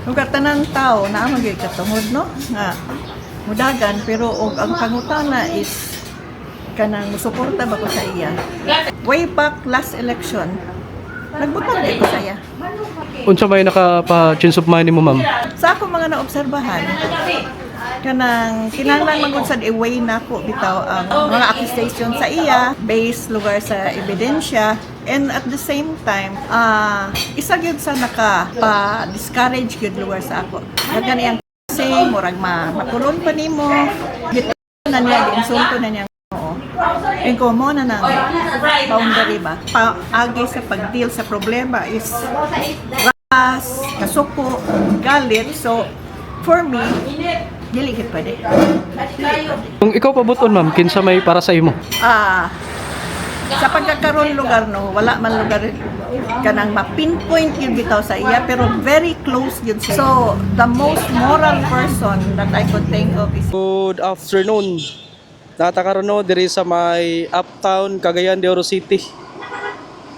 Lugar tanan tao na magay katungod no nga mudagan pero og ang pangutana is kanang musuporta ba ko sa iya. Way back last election, nagbutan ko sa iya. Unsa may nakapa-change of mind mo, ma'am? Sa ako mga naobserbahan, kanang kinahanglan man gud sad i-weigh nako bitaw ang mga accusation sa iya based lugar sa ebidensya, and at the same time isa gyud sa naka discourage gyud lugar sa ako dagan iyang kasi murag mapulon pa nimo bitaw na niya insulto na niya oo and ko mo na nang boundary ba paagi sa pag-deal sa problema is ras kasuko galit. So for me dili gid pwede. Kung ikaw pabuton, ma'am, kinsa may para sa imo? Sa pagkakaroon lugar no, wala man lugar kanang ma-pinpoint yun bitaw sa iya pero very close yun. So, the most moral person that I could think of is Good afternoon. Natakaroon no diri sa may Uptown, Cagayan de Oro City.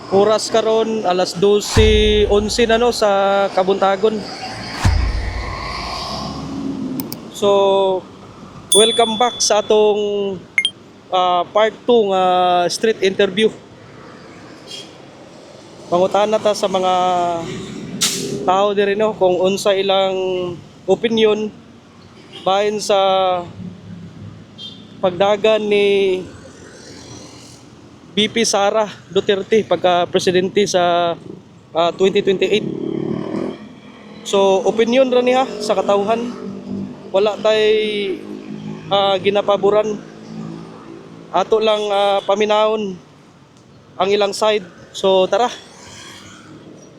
Oras karon alas 12:11 na no sa Kabuntagon. So, welcome back sa atong part 2 nga street interview. Pangutana ta sa mga tao diri no kung unsa ilang opinion bahin sa pagdagan ni BP Sara Duterte pagka presidente sa 2028. So opinion ra niya sa katawhan, wala tay ginapaboran, ato lang paminahon ang ilang side. So tara,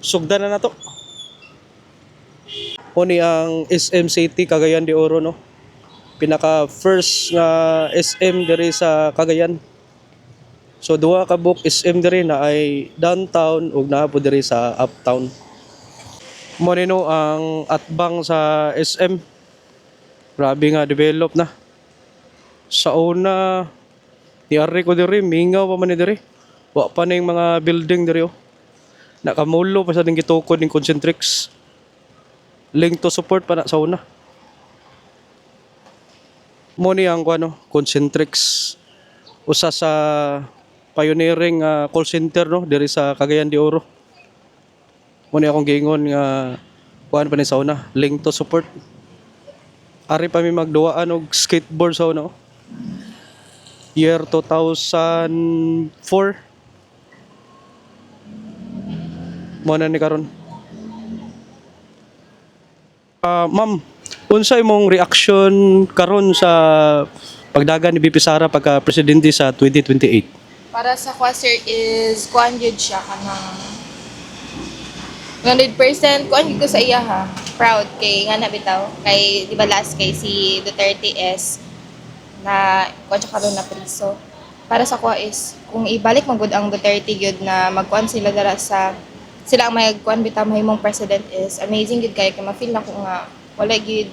sugdan na nato. Kuni ang SM City Cagayan de Oro no, pinaka first nga SM diri sa Cagayan. So duha ka book SM diri na ay downtown ug naa po diri sa uptown. Mo nino ang atbang sa SM. Grabe nga develop na. Sa una niari ko diri mingaw pa man ni diri. Wa pa na yung mga building diri oh. Nakamulo pa sa ding gitukod ning Concentrix. Link to support pa na sa una. Mo ni ang kuno Concentrix, usa sa pioneering call center no diri sa Cagayan de Oro. Mo ni akong giingon nga kuan pa ni sa una, link to support. Ari pa mi magduaan og skateboard sa una oh. Year 2004. Mo na ni karon. Ma'am, unsa imong reaction karon sa pagdagan ni BP Sara pagka presidente sa 2028? Para sa kwa sir is kuan gyud siya kanang 100% kuan gyud ko sa iya ha. Proud kay nga na bitaw kay di ba last kay si Duterte is na kuan siya karon na priso. Para sa kwa is kung ibalik man gud ang Duterte gyud na magkuan sila dara sa sila ang may kuan bitaw mahimong president is amazing gyud kay ma-feel na ko nga wala gyud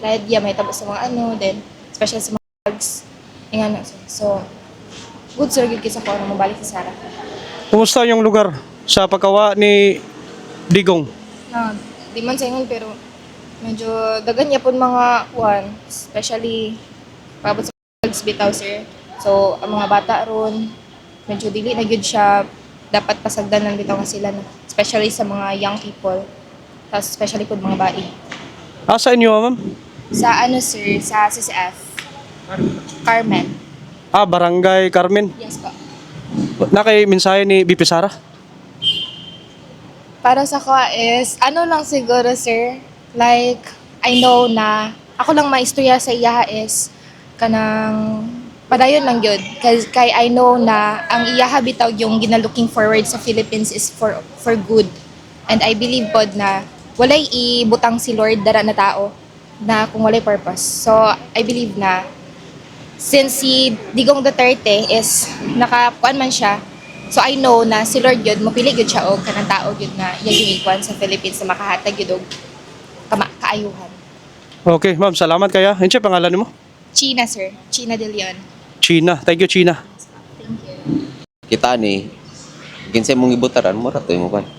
idea may tabos sa mga ano then special sa mga drugs ingana so good sir gyud kay sa kuan mabalik si Sara. Kumusta yung lugar sa pagkawa ni Digong? Na di man sa ingon pero medyo dagan niya pud mga kuan especially paabot sa drugs bitaw sir. So ang mga bata ron medyo dili na gyud siya dapat pasagdanan bitaw nga sila no? Especially sa mga young people tapos especially pud mga bae. Asa inyo, ma'am? Sa ano sir sa CCF Carmen. Barangay Carmen. Yes po. Na kay mensahe ni BP Sara? Para sa ko is, ano lang siguro sir, like, I know na, ako lang maistorya sa iyaha is, kanang, padayon lang yun. Kay I know na, ang iyaha bitaw yung ginalooking forward sa Philippines is for good. And I believe pod na, walay ibutang si Lord dara na tao, na kung walay purpose. So, I believe na, since si Digong Duterte is, nakakuan man siya, so I know na si Lord yun, mapili yun siya og kanang tao yun na yung ikuan sa Philippines na makahatag yun og kaayuhan. Okay, ma'am, salamat kaya. Ano siya pangalan mo? China, sir. China De Leon. China. Thank you, China. Thank you. Kita ni kinsay mong ibutaran mo rato mo kan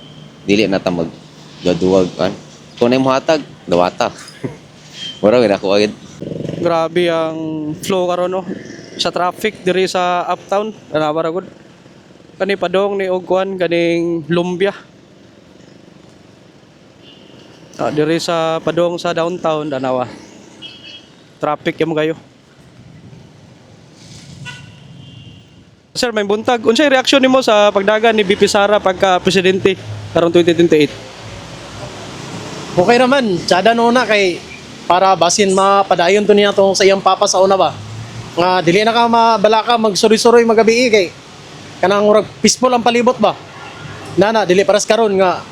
dili na ta mag gaduwag kan Kung na yung hatag, dawata. Mura, wala ko agad. Grabe ang flow karon no sa traffic diri sa uptown. Tanawa ra gud. Kani padong ni Ogwan kaning Lumbia. Diri sa padong sa downtown Danawa. Traffic yung kayo. Sir, may buntag. Unsay reaksyon nimo sa pagdagan ni BP Sara pagka presidente karong 2028? Okay naman, tsada no na kay para basin mapadayon to niya to sa iyang papa sa una ba. Nga dili na ka mabalaka magsuri-suroy magabi kay kanang murag peaceful ang palibot ba. Nana dili paras karon nga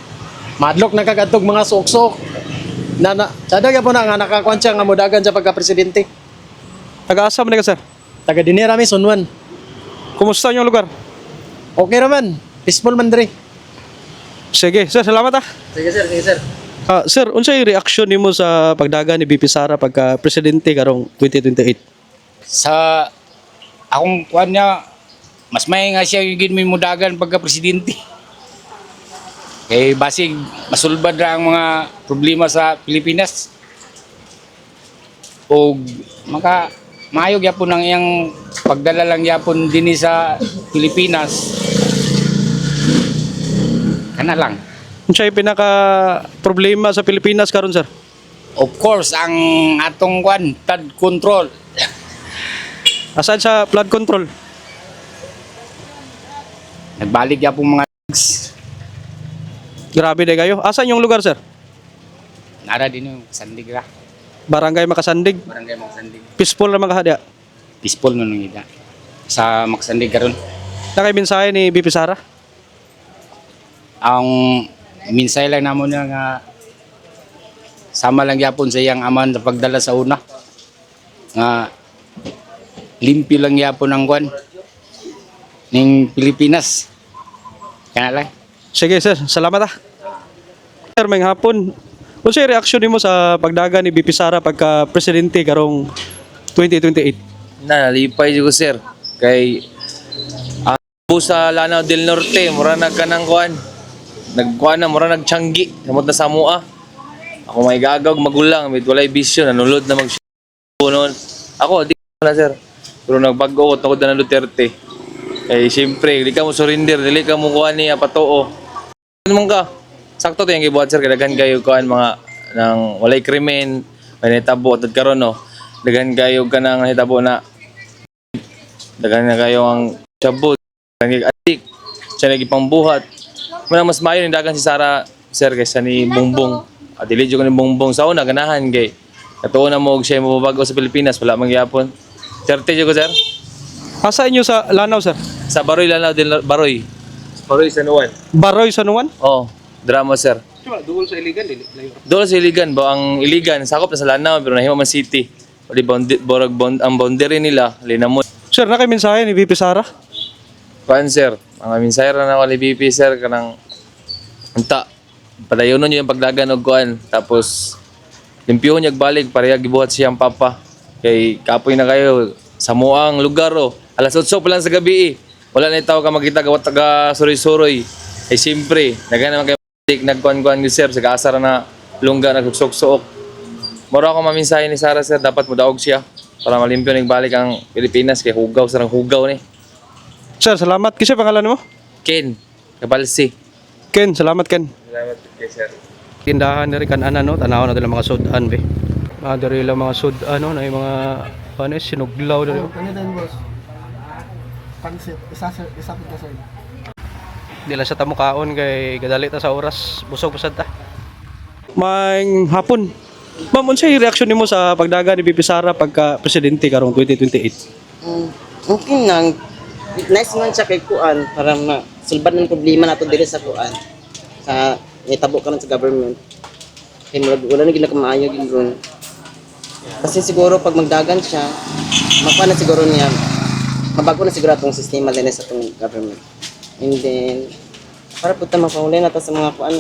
madlok na kagadtog mga suok-suok. Nana tsada gyapon na nga nakakuan siya nga modagan sa pagka-presidente. Taga-asa man ka, sir? Taga dinhi rami Sunwan. Kumusta yung lugar? Okay naman, peaceful man diri. Sige, sir, salamat ah. Sige sir. Sir, unsay reaksyon nimo sa pagdagan ni BP Sara pagka presidente karong 2028? Sa akong kuan niya, mas may nga siya yung may mudagan pagka presidente. Kay basig masulbad ra ang mga problema sa Pilipinas. O maayo gyapon ang iyang pagdala lang gyapon dinhi sa Pilipinas. Kana lang. Unsay pinaka problema sa Pilipinas karon, sir? Of course, ang atong kuan, flood control. Aside sa flood control? Nagbalik gyapon mga Grabe day kayo. Asan yung lugar, sir? nara din yung sandig ra. Barangay Makasandig. Barangay Magsandig. Peaceful na mga Peaceful no nung ida. Sa Magsandig karon. Nakay mensahe ni BP Sara? Ang minsay lang namo niya nga sama lang gyapon sa iyang aman sa pagdala sa una. Nga limpyo lang gyapon ang kwan ning Pilipinas. Kana lang. Sige, sir. Salamat ah. Sir, may hapon. Unsay reaksyon nimo sa pagdagan ni BP Sara pagka presidente karong 2028? Nalipay ko sir. Kay ang sa Lanao del Norte, mura nagkanang kuan. Nagkuan na, mura nagtiyanggi. Samot na Samua. Ako may gagawag magulang, may walay bisyo, nanulod na noon. Ako, di ko na sir. Pero nagbago ko na ng Duterte. Kaya siyempre, di ka mo surrender, dili ka mo kuha niya patoo. Ano mong ka? Sakto to yung gibuhat sir, kadagan kayo kuhaan mga ng walay krimen, may natabo at karon no. Dagan kayo ka ng hitabo na dagan na kayo ang sabot, nag-adik, siya nagipangbuhat. Muna mas maayo ni dagan si Sara sir kaysa ni Bongbong. At dili jud ko ni Bongbong sa una ganahan kay katuon na mo og siya mababago sa Pilipinas, wala man gyapon. 30 jud ko sir. Asa inyo sa Lanao, sir? Sa Baroy Lanao del Baroy. Baroy San Juan. Baroy, San Juan? Oh, drama sir. Doon sa iligan, Doon sa Iligan ba ang Iligan sakop na sa Lanao pero nahimo man city. Di ang boundary nila linamon. Sir, nakay mensahe ni BP Sara? Kuan sir, ang minsay ra na ako ni BP sir kanang unta padayonon niyo yung pagdagan og kuan tapos limpyuhon niya balik pareha gibuhat siyang papa kay kapoy na kayo sa muang lugar oh. Alas 8 pa lang sa gabi eh. Wala na itaw ka makita gawat taga suroy-suroy. Eh siyempre, nagana man kayo nagkuan-kuan ni sir sa asar na lungga nagsuksok-suok. Moro ako maminsahe ni Sara sir, dapat mudaog siya para malimpyo ning balik ang Pilipinas kay hugaw sa hugaw ni. Sir, salamat. Kisay pangalan mo? Ken, Kabalsi. Ken, salamat Ken. Salamat kay sir. Tindahan ni kan ana no, tanaw na mga sudan be. Diri lang mga sudan no, na yung mga ano sinuglaw dali. Ano din boss? Pansit, isa kita sir. Dila sa tamukaon kay gadali ta sa oras, busog pasad ta. May hapon. Ma'am, unsay reaksyon nimo sa pagdagan ni BP Sara pagka presidente karong 2028? Okay nang nice man siya kay kuan para masulbad ng problema nato diri sa kuan sa itabo karon sa government kay murag wala na gid maayo gid ron kasi siguro pag magdagan siya makuha na siguro niya mabago na siguro atong sistema din sa atong government and then para puta mapahuli na ta sa mga kuan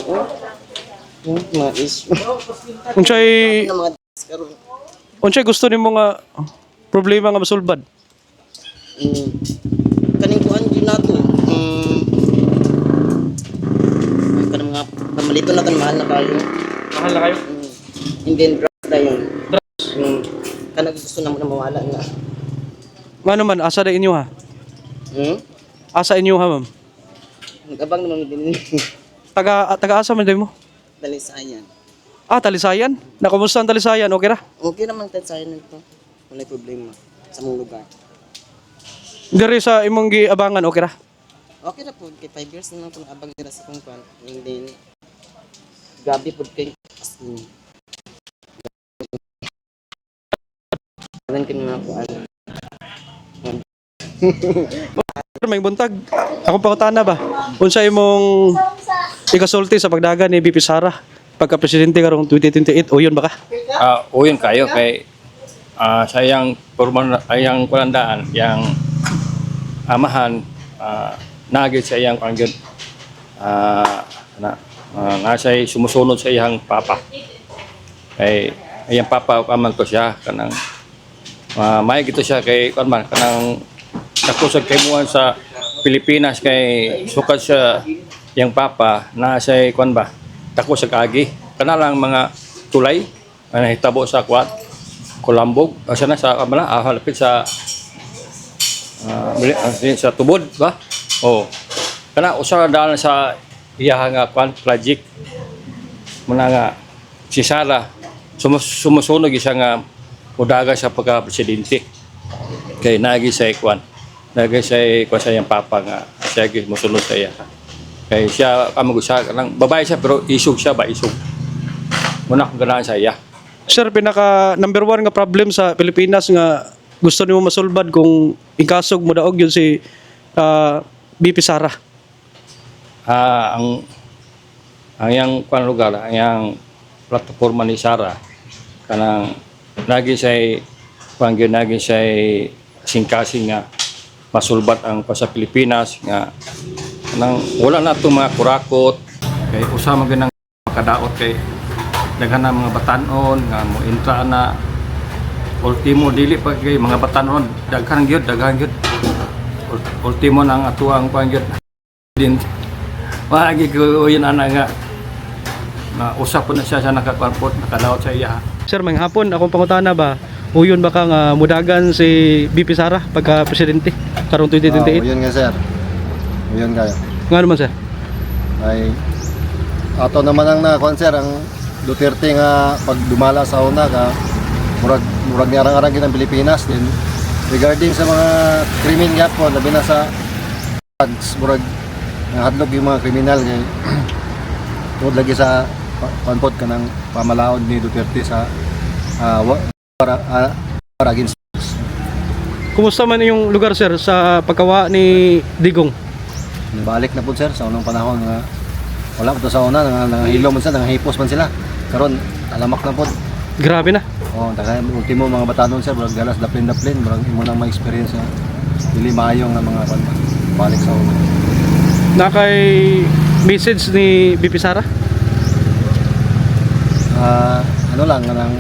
mga issue Unsay na mga karon unsay gusto nimo nga problema nga masulbad? kaning kuan yun nato kanang mga pamalito natin mahal na kayo Mahal na kayo? Hindi drugs na yun. Yung kanang gusto na mo na mawala na. Ano man, asa na inyo ha? Asa inyo ha, ma'am? Nag-abang naman din Taga-asa man din mo? Talisayan. Talisayan? Nakumusta ang Talisayan? Okay ra? Okay naman talisayan nito. Wala problema sa mong lugar. Diri sa imong giabangan, okay ra? Okay na po, kay 5 years na lang po abang nila sa kong kwan. And then, gabi po kay as in. Alam ko na po ano. May buntag. Ako pangutana ba? Unsa imong ikasulti sa pagdagan ni BP Sara pagka presidente karong 2028 o yun ba ka? Uyon kayo kay sayang formal ayang kulandaan yang amahan nagit sa iyang pangyod nasay sumusunod sa iyang papa kay iyang papa kaman to siya kanang may gito siya kay kanman kanang nakusag kay muan sa Pilipinas kay sukad sa iyang papa nasay kwan ba tako sa kagi kana lang mga tulay na hitabo sa kwat Kulambog asa na sa kamala halapit sa sa tubod ba kana usa daan sa iya nga kwan project muna nga si Sara sumusunog siya nga udaga sa pagka presidente kay nagi sa kwan nagi sa sa iyang papa nga siya musunod sa iya kay siya kamagusa kanang babae siya pero isog siya ba isog muna kung ganahan sa iya. Sir, pinaka number 1 nga problem sa Pilipinas nga gusto nimo masulbad kung ikasog mo daog yun si BP Sara. Ang yang kwan lugar, ang yang plataforma ni Sara kanang lagi say kwan gyud lagi say singkasing nga masulbat ang sa Pilipinas nga nang wala na to mga kurakot kay usa man ganang makadaot kay daghan na mga batanon nga mo intra na ultimo dili pa kay mga batanon daghan gyud ultimo nang atuang kuan gyud din wagi ko yun ana nga na usap po na siya sa nakakwarpot nakadaot sa iya. Sir, may hapon akong pangutana ba uyon ba ka nga mudagan si BP Sara pagka presidente karong 2028? Yun nga sir. Yun kayo. Nga naman sir? Ay ato naman ang nakuan sir ang Duterte nga pag dumala sa una ka murag ni arang-arang ng Pilipinas din regarding sa mga krimen nga po labi na sa drugs murag hadlok yung mga kriminal kay tungod lagi sa panpod ka ng pamalaod ni Duterte sa para against drugs. Kumusta man yung lugar sir sa pagkawa ni Digong? Nabalik na po sir sa unang panahon nga wala po to sa una nangahilo man sila nangahipos man sila karon talamak na po. Grabe na. Taka ultimo mga batanon sir murag galas daplin murag imo nang ma-experience nga dili maayo nga mga balik sa una. Na kay message ni BP Sara? Ano lang nang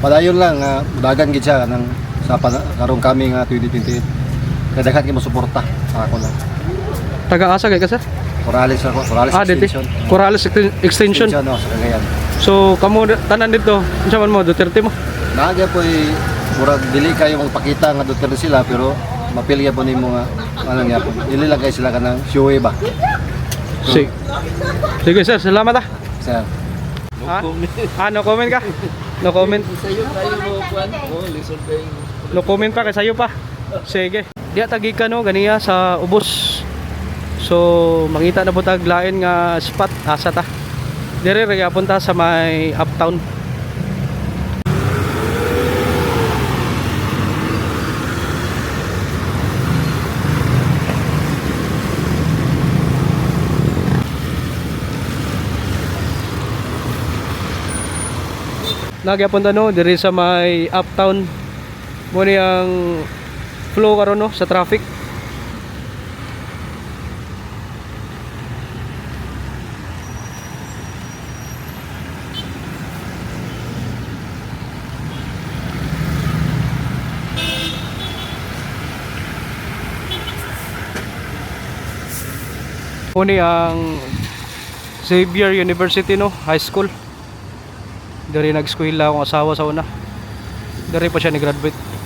padayon lang dagan gid siya nang sa karong kami nga 2028 kay daghan kay mo suporta sa ako lang. Taga-asa kay ka sir? Corales ako, Corales Extension. Corales Extension. Sa Cagayan. So kamo tanan dito, unsa man mo Duterte mo? Naagya po murag dili kayo magpakita nga Duterte sila pero mapilya po nimo nga ano nga po. Dili lang kay sila kanang showy ba. Sige. Sige sir, salamat ah. Sir. No comment ka? No comment. No comment pa kay sayo pa. Sige. Diya tagi ka no ganiya sa ubos. So mangita na po tag lain nga spot asa ta. Dire ra punta sa may uptown. Nagyapunta no dire sa may uptown mo ni ang flow karon no sa traffic. Mo ni ang Xavier University no High School. Dari nag-eskwela akong asawa sa una. Dari pa siya ni-graduate.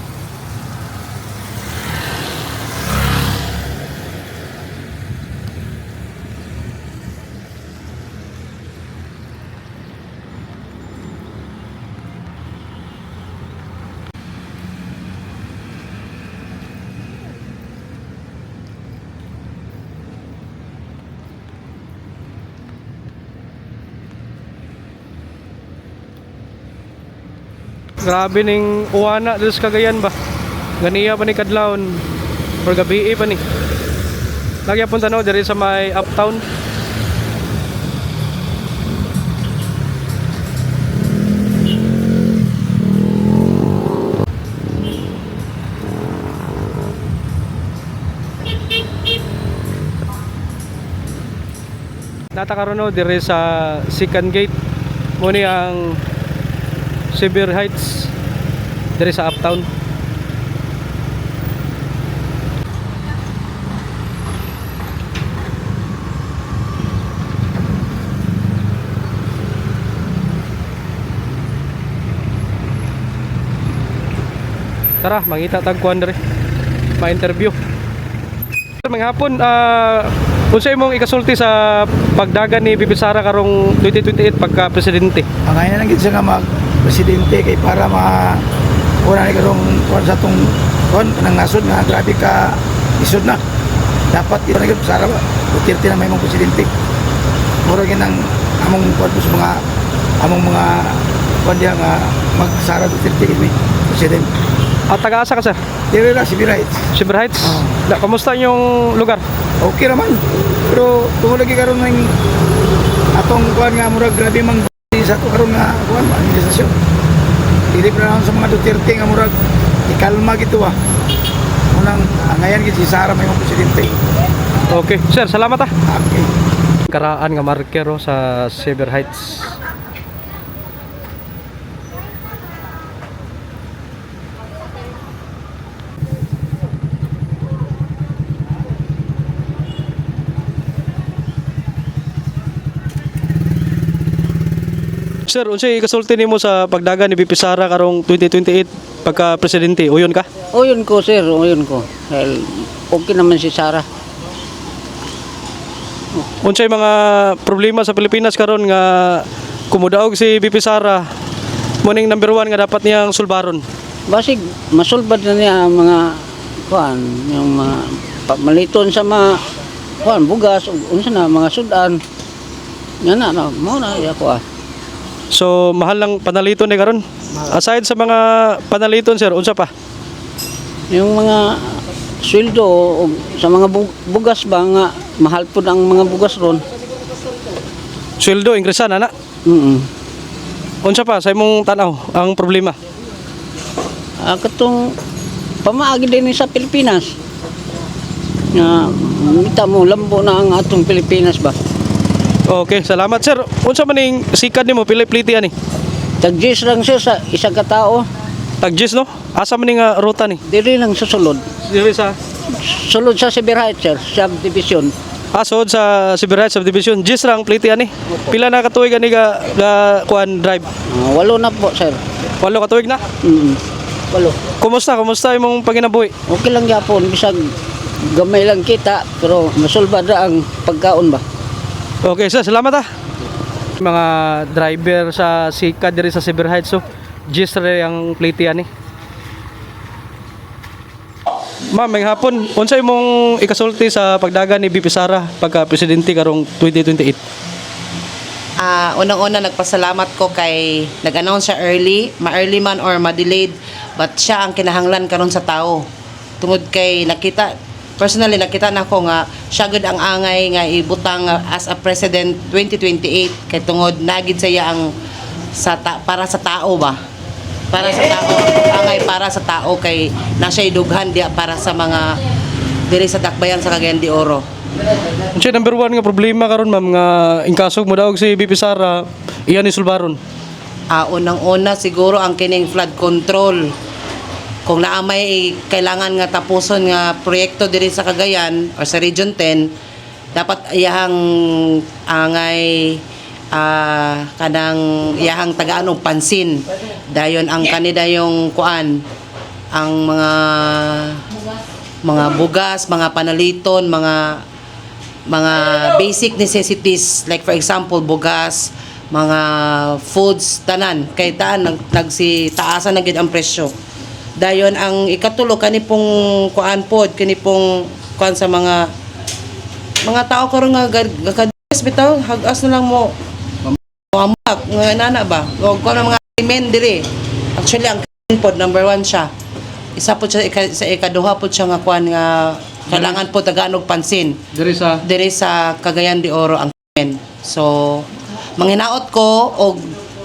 Grabe ning uwana dito sa Cagayan ba. Ganiya pa ni kadlawon or gabi pa ni. Lagi punta no diri sa may uptown. Natakaroon no diri sa second gate. Muni ang Xavier Heights diri sa uptown. Tara, mangita tagkuan diri. Ma-interview. Manghapon, unsa imong ikasulti sa pagdagan ni Bibi Sara karong 2028 pagka presidente? Ang ngayon na lang gid siya nga mag-presidente kay para una ni karong kuan sa tong kuan kanang nasod nga grabe ka isod na. Dapat ito na gid Sara Duterte na may mong presidente. Mura gyud ang among kuan sa mga among mga kuan diya nga mag-Sara Duterte gid may presidente. At taga-asa ka sir? Dili na si Birait. Xavier Heights? Kamusta yung lugar? Okay naman. Pero tungod lagi karon ng atong kuan nga murag grabe mang sa to karon nga kuan administrasyon. Dili pa lang sa mga Duterte nga murag ikalma gito ah. Unang ngayon gid si Sara may mga presidente. Okay. Sir, salamat ah. Okay. Karaan nga markero sa Xavier Heights. Sir, unsay ikasulti nimo sa pagdagan ni Bibi Sara karong 2028 pagka presidente? Uyon ka? Uyon ko sir, uyon ko. Dahil okay naman si Sara. Unsay mga problema sa Pilipinas karon nga kumudaog si Bibi Sara? Muning number 1 nga dapat niyang sulbaron. Basig, masulbad na niya ang mga kuan, yung mga maliton sa mga kuan, bugas, unsa na mga sudan. Yan na, mo na ako ah. So, mahal lang panaliton ni karon. Aside sa mga panaliton sir, unsa pa? Yung mga sweldo o sa mga bugas ba nga mahal po ang mga bugas ron. Sweldo ingresan ana. Unsa pa sa imong tanaw ang problema? Katong pamaagi din sa Pilipinas. Nga kita mo lambo na ang atong Pilipinas ba. Okay, salamat sir. Unsa man ning sikad nimo pili-pliti ani? Tagjis lang siya sa isang katao. Tagjis no? Asa man ning ruta ni? Dili lang sa sulod. Dili sa Sulod sa Xavier Heights, sir, subdivision. Asod sa Xavier Heights subdivision. Gis lang pliti ani. Pila na katuig ani ga kuan drive? 8 na po, sir. 8 katuig na? 8. Kumusta imong panginabuhi? Okay lang gyapon, bisag gamay lang kita, pero masulbad na ang pagkaon ba. Okay, sir, salamat ah. Mga driver sa Sika diri sa Xavier Heights so gis rin ang pliti ani. Ma'am, may hapon, unsa imong ikasulti sa pagdagan ni Bibi Sara pagka presidente karong 2028? Unang-una nagpasalamat ko kay nag-announce siya early, ma-early man or ma-delayed, but siya ang kinahanglan karon sa tao. Tungod kay personally nakita na ko nga siya gud ang angay nga ibutang as a president 2028 kay tungod nagid siya ang para sa tao ba. Para sa tao, angay para sa tao kay nasa idughan dia para sa mga diri sa dakbayan sa Cagayan de Oro. Unsay number 1 nga problema karon ma'am nga ingkasog mo daog si Bibi Sara iyan ni sulbaron? Unang-una siguro ang kining flood control. Kung naamay kailangan nga tapuson nga proyekto diri sa Cagayan or sa Region 10, dapat iyahang angay kanang iyahang tagaan og pansin. Dayon ang kanida yung kuan ang mga bugas, mga panaliton, mga basic necessities like for example bugas, mga foods tanan kay taan taasan na gid ang presyo. Dayon ang ikatulo kani pong kuan pod kani pong kuan sa mga tao karon nga gakas bitaw hagas na lang mo amak nga nana ba o kuan mga men diri. Actually ang pod number 1 siya. Isa po siya sa ikaduha po siya nga kuan nga kailangan po tagaan og pansin diri sa Cagayan de Oro ang men. So manghinaot ko og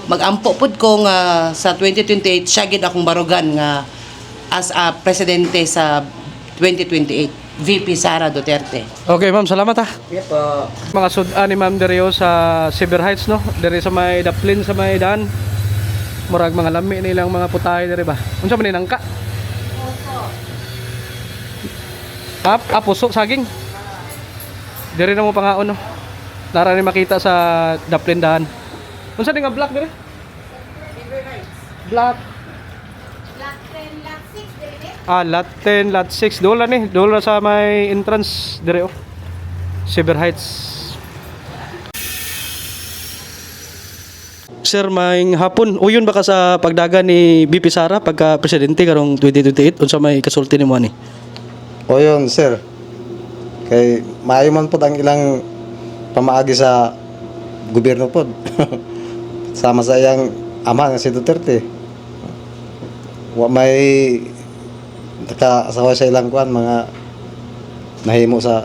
magampo pud ko nga sa 2028 siya gid akong barugan nga as a presidente sa 2028 VP Sara Duterte. Okay, ma'am, salamat ha. Yeah po. Mga sudan ni Ma'am Dario sa Silver Heights, no? Diri sa may daplin sa may daan. Murag mga lami nilang mga putahe diri ba? Unsa man ni nangka? Puso saging. Diri na mo pangaon, no? Lara ni makita sa daplin daan. Unsa ni nga black diri? Silver Heights. Black. Lot 10, lot 6 dili. Lot 10, lot 6. Dola ni. Dola sa may entrance diri, oh. Silver Heights. Sir, maing hapon. Uyon ba ka sa pagdaga ni BP Sara pagka presidente karong 2028? Unsa may kasulti nimo ani? O yun, sir. Kay maayo man po ang ilang pamaagi sa gobyerno po. Sama sa iyang ama nga si Duterte. Wa may nakaasawa sa ilang kuan mga nahimo sa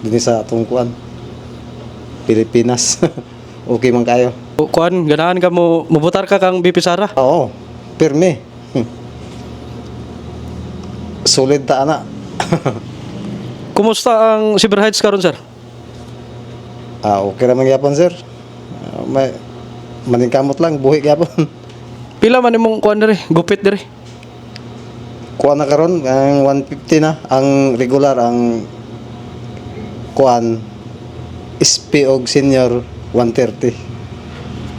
dinhi sa atong kuan Pilipinas. Okay man kayo. Kuan, ganahan ka mo mubutar ka kang BP Sara? Oo, pirme. Solid ta ana. Kumusta ang Silver Heights karon, sir? Okay naman gyapon, sir. May maningkamot lang buhi gyapon. Pila man imong kuan diri, gupit diri? Kuan na karon ang 150 na ang regular ang kuan SP og senior 130.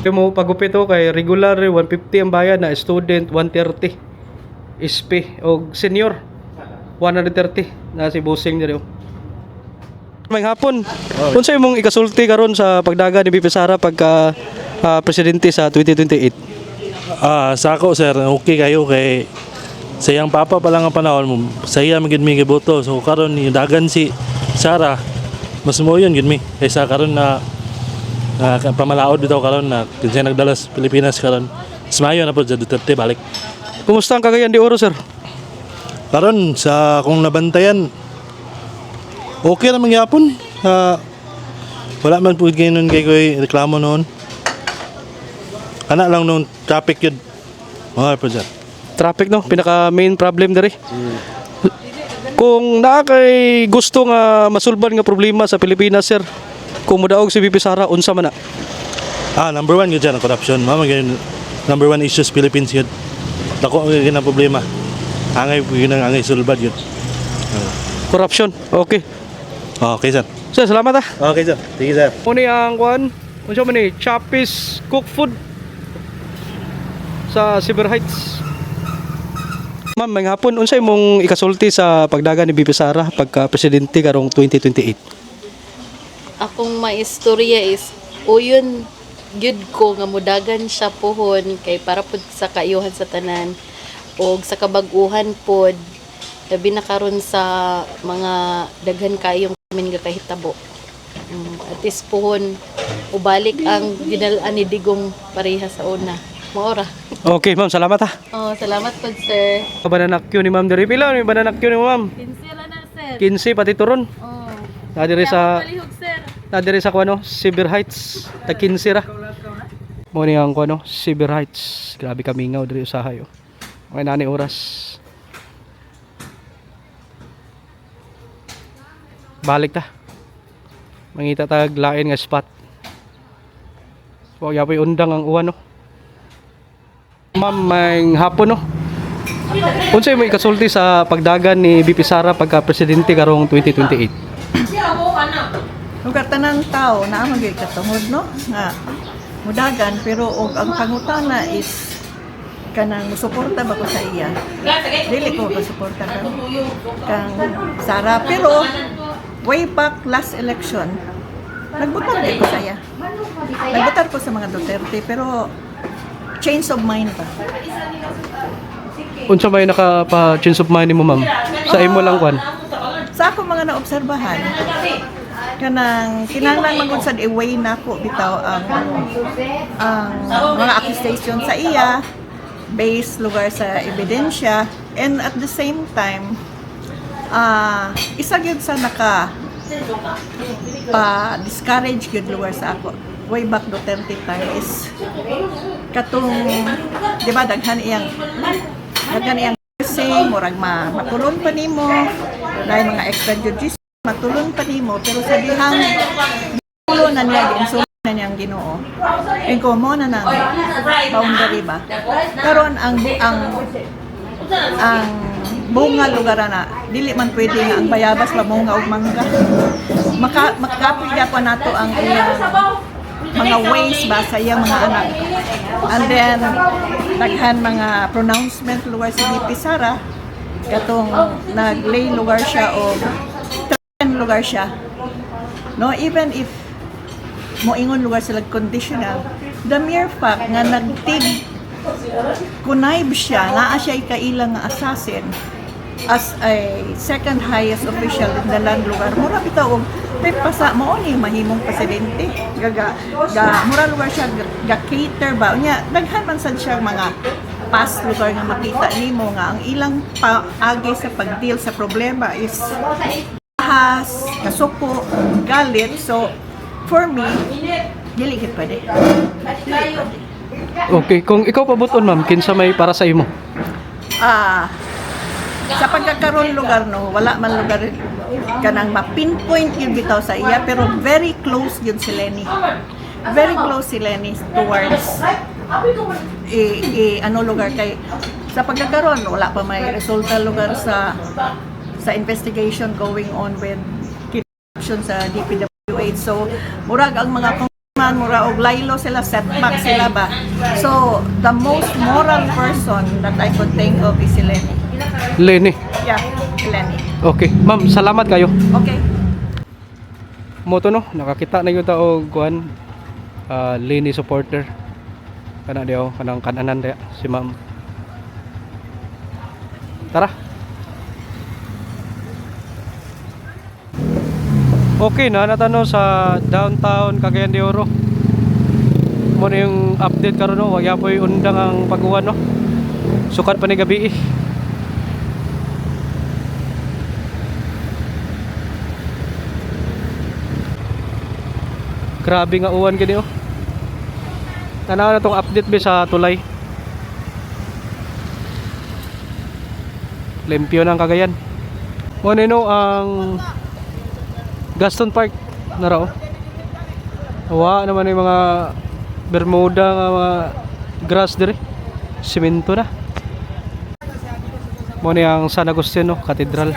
Kaya mo pagupit ko kay regular 150 ang bayad na student 130. SP o senior 130 na si bossing diri. May hapon. Unsa imong ikasulti karon sa pagdaga ni BP Sara pagka presidente sa 2028? Sa ako sir, okay kayo kay sa iyang papa pa lang ang panahon mo. Sa iya magid mi giboto. So karon ni dagan si Sara mas mo yun gid mi. Kaysa karon na pamalaod bitaw karon na kinsa nagdala sa Pilipinas karon. Smayo na po sa Duterte balik. Kumusta ang Cagayan de Oro, sir? Karon sa kung nabantayan okay naman gyapon. Wala man po ginon kay koy reklamo noon. Kana lang nung traffic yun. Po sir. Traffic, no? Pinaka main problem diri. Kung naa kay gusto nga masulban nga problema sa Pilipinas, sir, kung modaog si BP Sara, unsa man na? Number 1 yun dyan ang corruption. Number 1 issues Philippines yun. Dako ang problema. Angay po yun ang angay sulbad yun. Corruption. Okay. Okay sir. Sir, salamat Okay sir. Sige sir. Muni ang kuan, unsa man ni? Chapis Cook Food sa Silver Heights. Ma'am, may hapon, unsa imong ikasulti sa pagdaga ni BP Sara pagka presidente karong 2028? Akong maistorya is uyon gyud ko nga mudagan siya pohon kay para pud sa kaayuhan sa tanan og sa kabag-uhan pod labi na karon sa mga daghan kayong kami nga kahitabo. At least pohon ubalik ang dinal-an ni Digong pareha sa una. Maora. Okay, ma'am, salamat ha. Oh, salamat pod sir. Bananakyo ni ma'am diri. Pila ni bananakyo ni ma'am? 15 ra na sir. 15 pati turon. Oh. Nadiri sa Palihog sir. nadiri sa kuno, Silver Heights. Ta 15 ra. Mo ni ang kuno, Silver Heights. Grabe kamingaw diri usahay. Okay na ni oras. Balik ta. Mangita tag lain nga spot. So yapoy undang ang uwan, no. Ma'am, may hapon, no. Unsa imong ikasulti sa pagdagan ni BP Sara pagka presidente karong 2028? lugar tanang tao na magay katungod no nga mudagan pero og ang pangutana is kanang musuporta ba ko sa iya. Dili ko suporta kang Sara pero way back last election nagbotar ko sa iya. Nagbotar ko sa mga Duterte pero change of mind pa. Unsa may naka-change of mind mo, ma'am? Sa imo lang kwan. Sa ako mga naobserbahan kanang kinahanglan magud sad i-weigh nako bitaw ang mga accusation sa iya based lugar sa ebidensya and at the same time isa gyud sa naka discourage gyud lugar sa ako way back Duterte time is katong di ba daghan iyang murag matulon pa nimo dahil mga extrajudicial matulon pa nimo pero sa dihang tulo na niya insulto na niyang Ginoo and ko mo na nang boundary ba karon ang bunga lugar na dili man pwede nga ang bayabas mamunga og mangga makapigya pa nato ang iyang mga ways ba sa iyang mga anak and then daghan mga pronouncement lugar si VP Sara katong naglay lugar siya o lugar siya no even if moingon lugar sila conditional the mere fact nga nagtig connive siya nga siya ikailang nga assassin as a second highest official in the land lugar mura bitaw og pasa mo ni mahimong presidente mura lugar siya ga cater ba unya daghan man sad siya mga past lugar nga makita nimo nga ang ilang paagi sa pagdeal sa problema is ahas, kasuko, galit. So, for me, dili gid pwede. Okay, kung ikaw pabuton, ma'am, kinsa may para sa imo? Sa pagkakaroon lugar no, wala man lugar kanang ma-pinpoint yun bitaw sa iya pero very close yun si Lenny. Very close si Lenny towards ano lugar kay sa pagkakaroon wala pa may resulta lugar sa investigation going on with corruption sa DPWH. So, murag ang mga congressman, mura og laylo sila, setback sila ba. So, the most moral person that I could think of is si Lenny. Lenny. Yeah, Lenny. Okay, ma'am, salamat kayo. Okay. Moto no, nakakita na yung tao kuan Lenny supporter. Kana diyo, kanang kananan diya si ma'am. Tara. Okay na natano sa downtown Cagayan de Oro. Mo na yung update karon no, wag yapoy undang ang pag-uwan no. Sukat pa ni gabi. Grabe nga uwan gani oh. Tanaw na tong update be sa tulay. Limpyo ng Cagayan. Mo no ang Gaston Park na raw. Awa naman yung mga Bermuda nga mga grass dire. Semento na. Mo ni ang San Agustin Cathedral.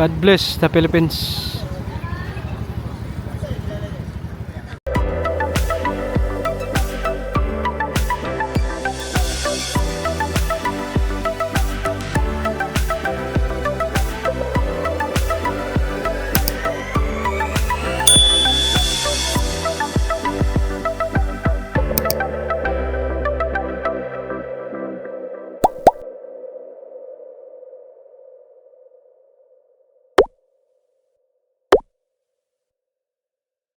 God bless the Philippines.